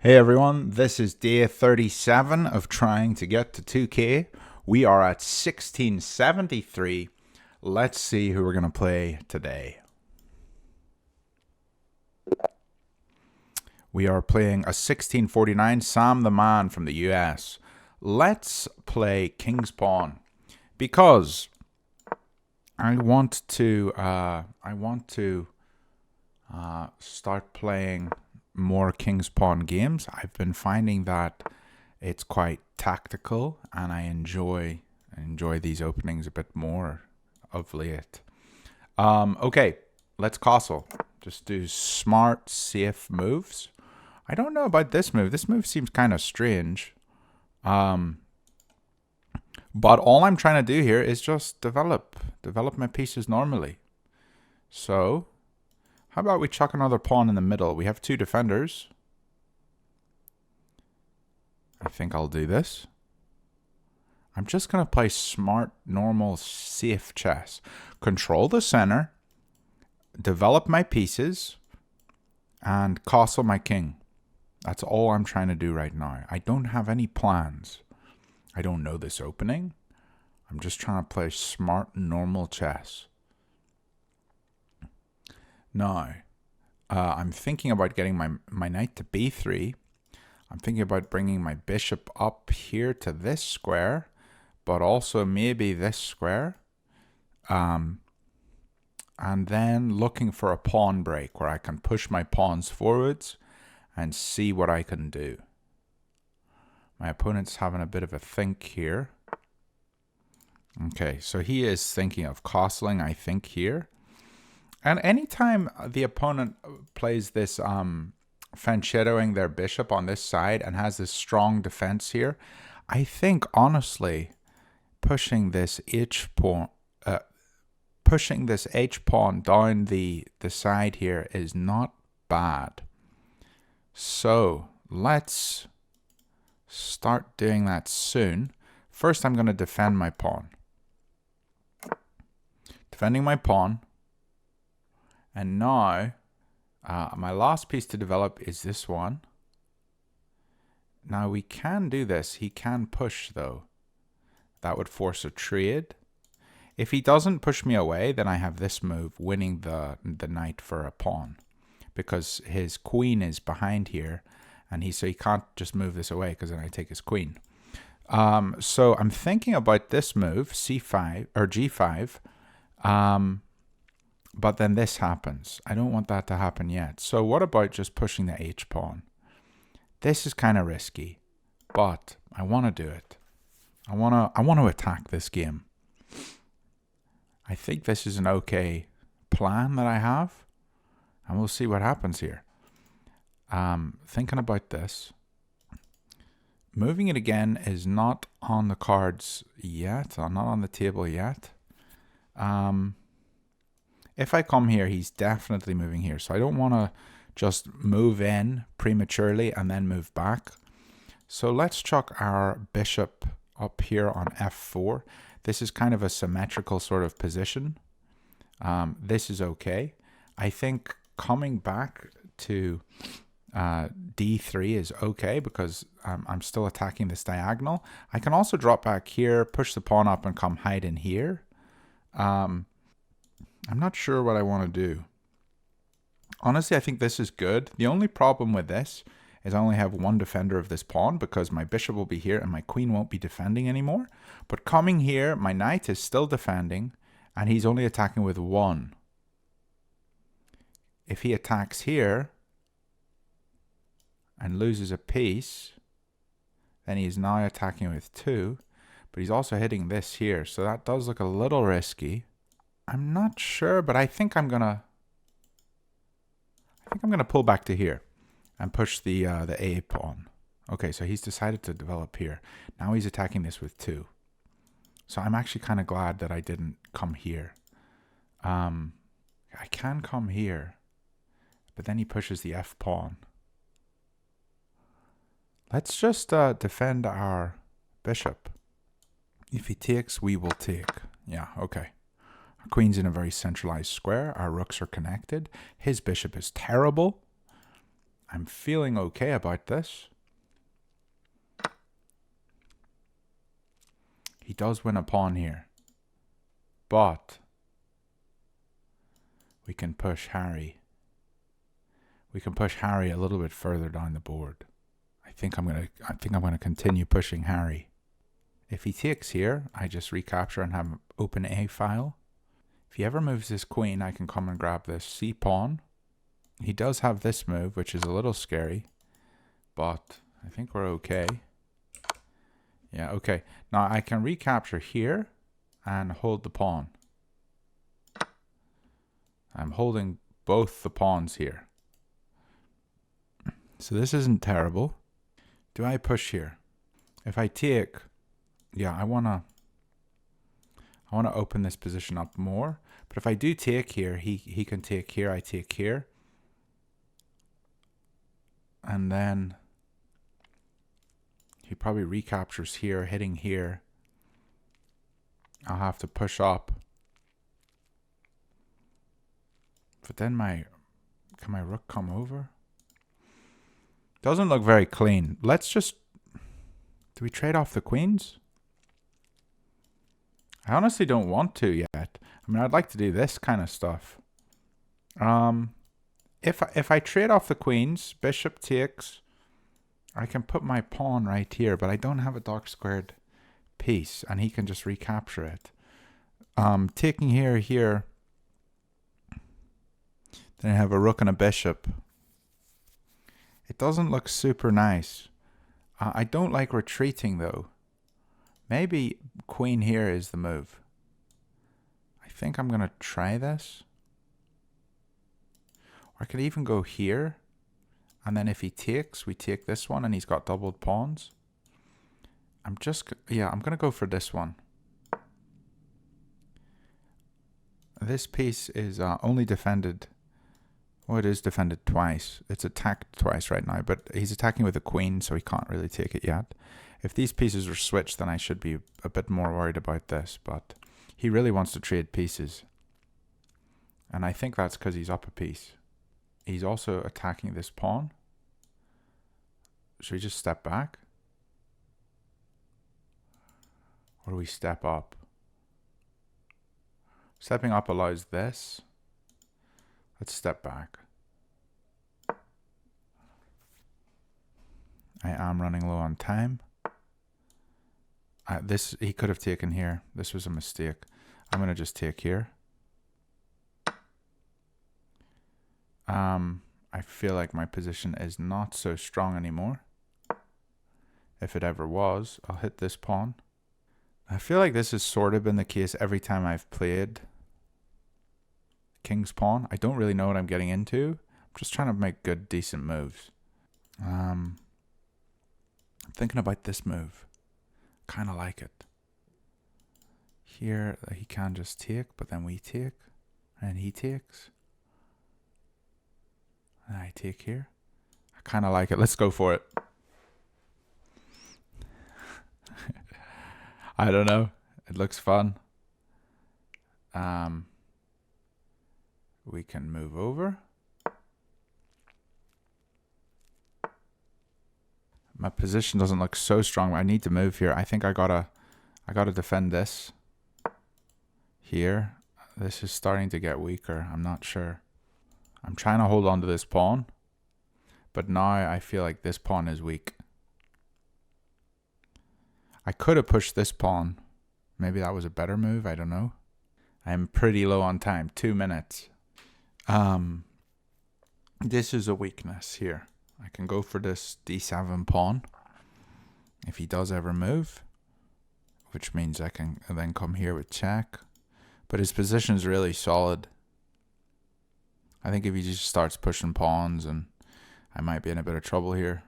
Hey everyone, this is day 37 of trying to get to 2K. We are at 1673. Let's see who we're going to play today. We are playing a 1649 Sam the Man from the US. Let's play King's Pawn because I want to start playing more King's Pawn games. I've been finding that it's quite tactical, and I enjoy these openings a bit more of late. Okay, let's castle. Just do smart, safe moves. I don't know about this move. This move seems kind of strange. But all I'm trying to do here is just develop my pieces normally. So how about we chuck another pawn in the middle? We have two defenders. I think I'll do this. I'm just going to play smart, normal, safe chess. Control the center, develop my pieces, and castle my king. That's all I'm trying to do right now. I don't have any plans. I don't know this opening. I'm just trying to play smart, normal chess. Now, I'm thinking about getting my knight to b3. I'm thinking about bringing my bishop up here to this square, but also maybe this square. And then looking for a pawn break where I can push my pawns forwards and see what I can do. My opponent's having a bit of a think here. Okay, so he is thinking of castling, I think, here. And anytime the opponent plays this fianchettoing their bishop on this side and has this strong defense here, I think honestly pushing this h pawn down the side here is not bad. So let's start doing that soon. First, I'm going to defend my pawn. Defending my pawn. And now, my last piece to develop is this one. Now we can do this. He can push though. That would force a trade. If he doesn't push me away, then I have this move, winning the knight for a pawn. Because his queen is behind here, and he can't just move this away because then I take his queen. So I'm thinking about this move, c5 or g5. But then this happens. I don't want that to happen yet. So what about just pushing the h-pawn? This is kind of risky, but I want to do it. I want to attack this game. I think this is an okay plan that I have, and we'll see what happens here. Thinking about this. Moving it again is not on the cards yet. Not on the table yet. If I come here, he's definitely moving here. So I don't want to just move in prematurely and then move back. So let's chuck our bishop up here on f4. This is kind of a symmetrical sort of position. This is okay. I think coming back to d3 is okay because I'm still attacking this diagonal. I can also drop back here, push the pawn up and come hide in here. I'm not sure what I want to do. Honestly, I think this is good. The only problem with this is I only have one defender of this pawn because my bishop will be here and my queen won't be defending anymore. But coming here, my knight is still defending and he's only attacking with one. If he attacks here and loses a piece, then he's now attacking with two. But he's also hitting this here, so that does look a little risky. I'm not sure, but I think I'm gonna pull back to here and push the A pawn. Okay, so he's decided to develop here. Now he's attacking this with two. So I'm actually kind of glad that I didn't come here. I can come here, but then he pushes the F pawn. Let's just defend our bishop. If he takes, we will take. Yeah, okay. Our queen's in a very centralized square. Our rooks are connected. His bishop is terrible. I'm feeling okay about this. He does win a pawn here. But we can push Harry. We can push Harry a little bit further down the board. I think I'm gonna continue pushing Harry. If he takes here, I just recapture and have open A file. If he ever moves this queen, I can come and grab this C pawn. He does have this move, which is a little scary, but I think we're okay. Yeah, okay. Now I can recapture here and hold the pawn. I'm holding both the pawns here. So this isn't terrible. Do I push here? If I take, yeah, I wanna open this position up more. But if I do take here, he can take here, I take here. And then he probably recaptures here, hitting here. I'll have to push up. But then can my rook come over? Doesn't look very clean. Let's just, do we trade off the queens? I honestly don't want to yet. I mean, I'd like to do this kind of stuff. If I trade off the queens, bishop takes, I can put my pawn right here, but I don't have a dark squared piece, and he can just recapture it. Taking here, then I have a rook and a bishop. It doesn't look super nice. I don't like retreating though. Maybe queen here is the move. I think I'm gonna try this. Or I could even go here. And then if he takes, we take this one and he's got doubled pawns. I'm gonna go for this one. This piece is only defended. Well, it is defended twice. It's attacked twice right now, but he's attacking with a queen, so he can't really take it yet. If these pieces are switched, then I should be a bit more worried about this, but he really wants to trade pieces. And I think that's because he's up a piece. He's also attacking this pawn. Should we just step back? Or do we step up? Stepping up allows this. Let's step back. I am running low on time. He could have taken here. This was a mistake. I'm going to just take here. I feel like my position is not so strong anymore. If it ever was, I'll hit this pawn. I feel like this has sort of been the case every time I've played king's pawn. I don't really know what I'm getting into. I'm just trying to make good, decent moves. I'm thinking about this move. Kind of like it. Here, he can just take, but then we take, and he takes. And I take here. I kind of like it. Let's go for it. I don't know. It looks fun. We can move over. My position doesn't look so strong. I need to move here. I think I gotta defend this. Here. This is starting to get weaker. I'm not sure. I'm trying to hold on to this pawn. But now I feel like this pawn is weak. I could have pushed this pawn. Maybe that was a better move. I don't know. I'm pretty low on time. 2 minutes. This is a weakness here. I can go for this d7 pawn. If he does ever move. Which means I can then come here with check. But his position is really solid. I think if he just starts pushing pawns, and I might be in a bit of trouble here.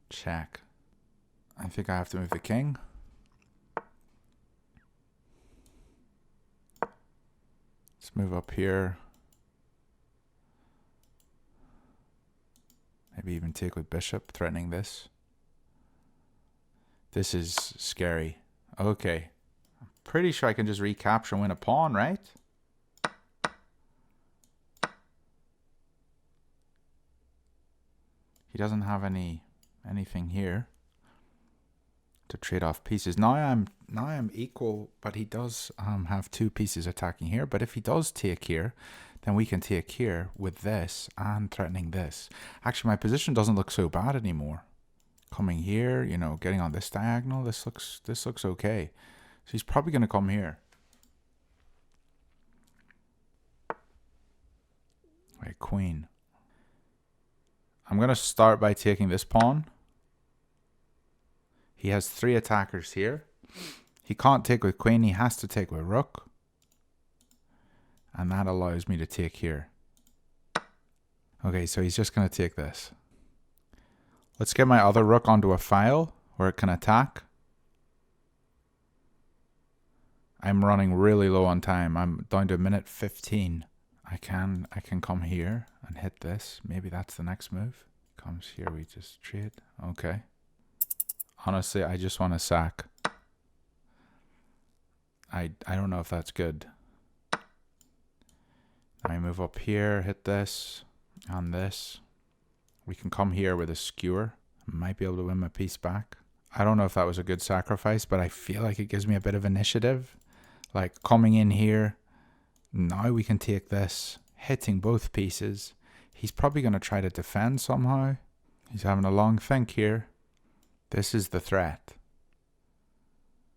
Check. I think I have to move the king. Let's move up here. Maybe even take with bishop, threatening this. This is scary. Okay. I'm pretty sure I can just recapture and win a pawn, right? He doesn't have anything here to trade off pieces. Now I'm equal, but he does have 2 pieces attacking here. But if he does take here, then we can take here with this and threatening this. Actually, my position doesn't look so bad anymore. Coming here, you know, getting on this diagonal, this looks okay. So he's probably going to come here. Right, queen. I'm going to start by taking this pawn. He has 3 attackers here. He can't take with queen. He has to take with rook. And that allows me to take here. Okay, so he's just going to take this. Let's get my other rook onto a file where it can attack. I'm running really low on time. I'm down to 1:15. I can come here and hit this. Maybe that's the next move. Comes here, we just trade. Okay. Honestly, I just want to sack. I don't know if that's good. I move up here, hit this, and this. We can come here with a skewer. Might be able to win my piece back. I don't know if that was a good sacrifice, but I feel like it gives me a bit of initiative. Like coming in here. Now we can take this, hitting both pieces. He's probably going to try to defend somehow. He's having a long think here. This is the threat.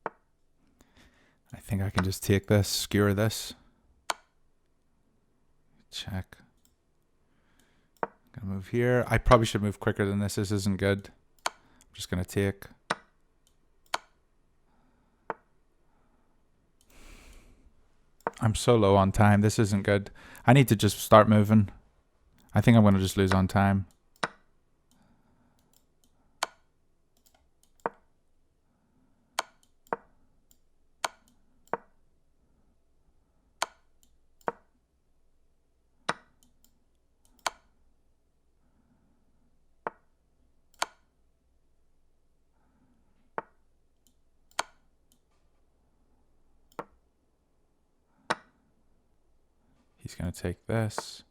I think I can just take this, skewer this. Check. Gonna move here. I probably should move quicker than this. This isn't good. I'm just gonna take. I'm so low on time. This isn't good. I need to just start moving. I think I'm gonna just lose on time. He's going to take this.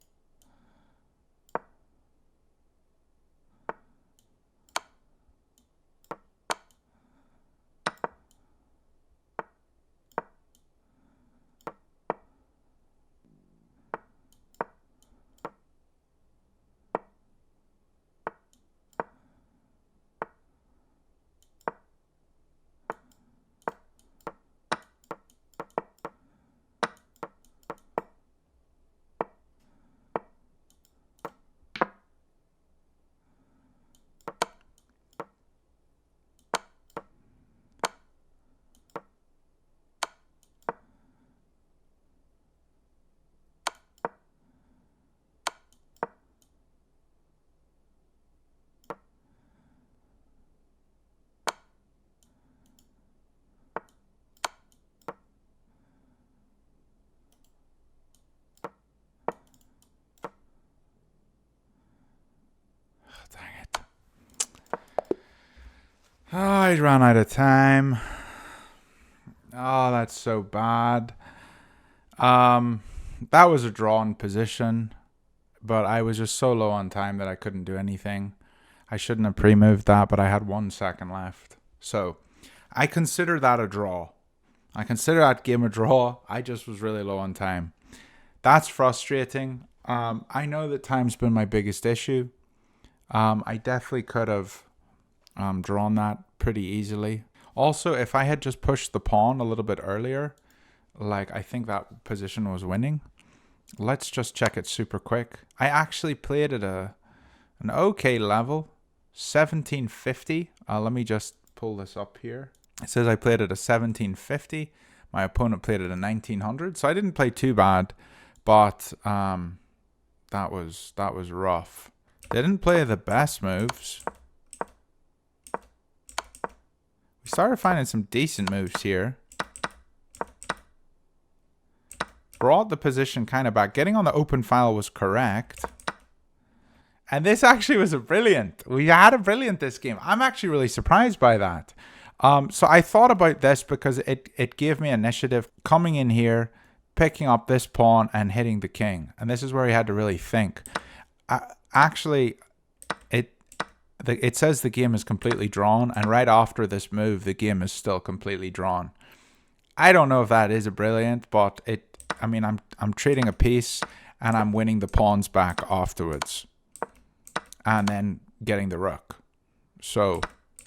Oh, I ran out of time. Oh, that's so bad. That was a drawn position, but I was just so low on time that I couldn't do anything. I shouldn't have pre-moved that, but I had 1 second left. So I consider that a draw. I consider that game a draw. I just was really low on time. That's frustrating. I know that time's been my biggest issue. I definitely could have drawn that pretty easily. Also, if I had just pushed the pawn a little bit earlier, like I think that position was winning. Let's just check it super quick. I actually played at an okay level, 1750. Let me just pull this up here. It says I played at a 1750. My opponent played at a 1900, so I didn't play too bad, but that was rough. They didn't play the best moves. We started finding some decent moves here. Brought the position kind of back. Getting on the open file was correct. And this actually was a brilliant. We had a brilliant this game. I'm actually really surprised by that. So I thought about this because it gave me initiative. Coming in here, picking up this pawn and hitting the king. And this is where he had to really think. Actually, it says the game is completely drawn, and right after this move, the game is still completely drawn. I don't know if that is a brilliant, but I mean, I'm trading a piece, and I'm winning the pawns back afterwards, and then getting the rook. So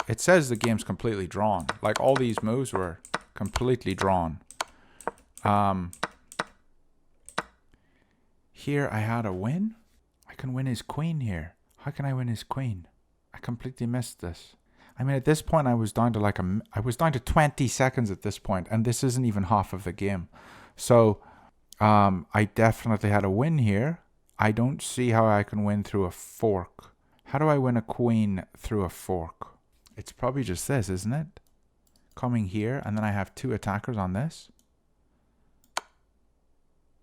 it says the game's completely drawn. Like, all these moves were completely drawn. Here I had a win. I can win his queen here. How can I win his queen? I completely missed this. I mean, at this point, I was down to 20 seconds at this point, and this isn't even half of the game. So, I definitely had a win here. I don't see how I can win through a fork. How do I win a queen through a fork? It's probably just this, isn't it? Coming here, and then I have 2 attackers on this.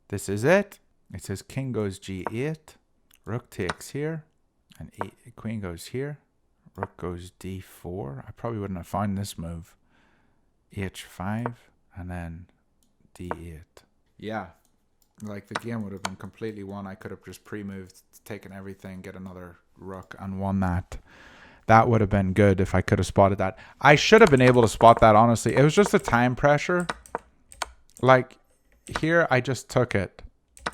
This is it. It says king goes g8, rook takes here, and queen goes here. Rook goes d4. I probably wouldn't have found this move. h5 and then d8. Yeah, like, the game would have been completely won. I could have just pre-moved, taken everything, get another rook, and won that. That would have been good if I could have spotted that. I should have been able to spot that, honestly. It was just the time pressure. Like, here I just took it,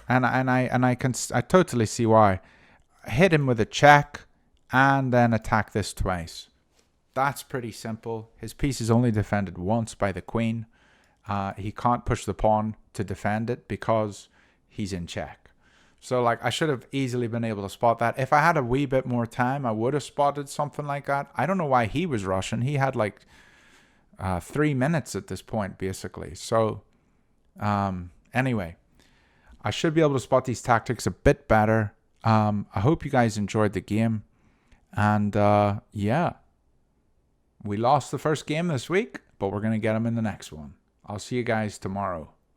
and I totally see why. Hit him with a check, and then attack this twice. That's pretty simple. His piece is only defended once by the queen. He can't push the pawn to defend it because he's in check. So, like, I should have easily been able to spot that. If I had a wee bit more time, I would have spotted something like that. I don't know why he was rushing. He had like 3 minutes at this point, basically. So, anyway, I should be able to spot these tactics a bit better. I hope you guys enjoyed the game. And yeah, we lost the first game this week, but we're going to get them in the next one. I'll see you guys tomorrow.